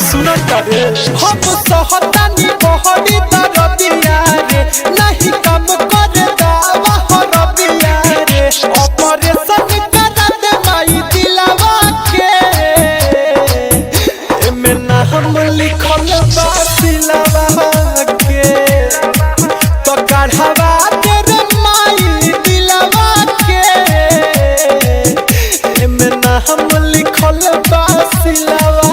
हम सहतानी बहरी दरदिया रे नहीं काम करे दावा हरदिया रे ऑपरेशन करा दे माई दिलवा के एमे ना हम लिखल बा दिलवा के तो काढ़वा दे रे माई दिलवा के एमे ना हम लिखल बा दिलवा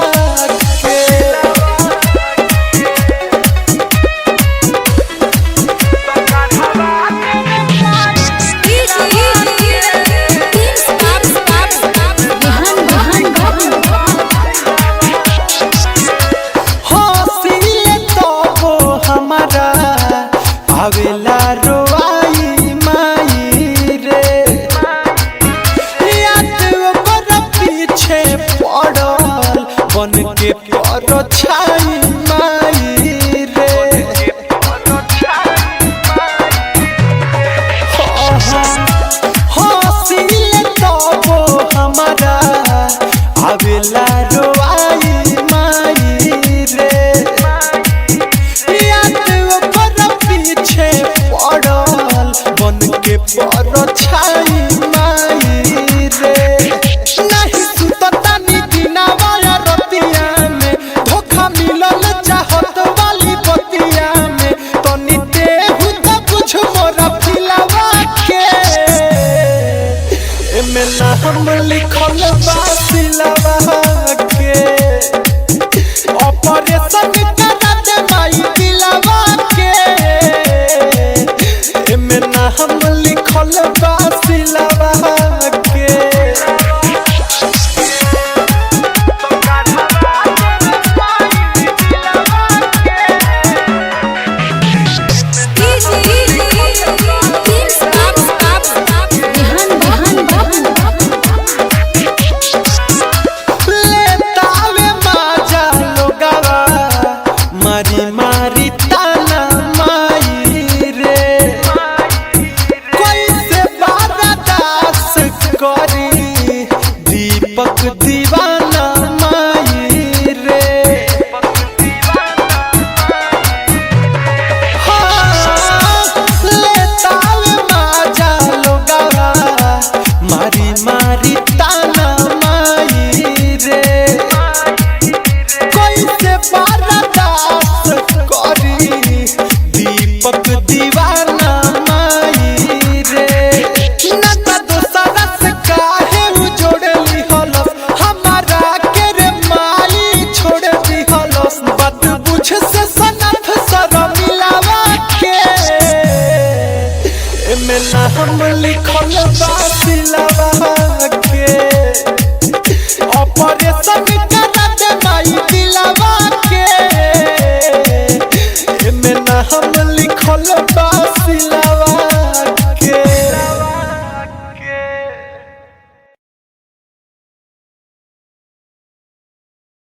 आवेला रोआई माई रे याद ओकर पीछे पड़ल बन के पर छाई माई रे हंसिले तबो हमारा आवेला रोआई माई रे पड़ल बन के पर छाई माई रे नहीं सुततानी दिनावा रतिया में धोखा मिलल चाहत वाली बतिया में तनी देहु त बुझ मोरा फिलवा के एमे ना हम लिखल बा फिलवा के ऑपरेशन करा दे माई दिलवा के एमे ना हम लिखल बा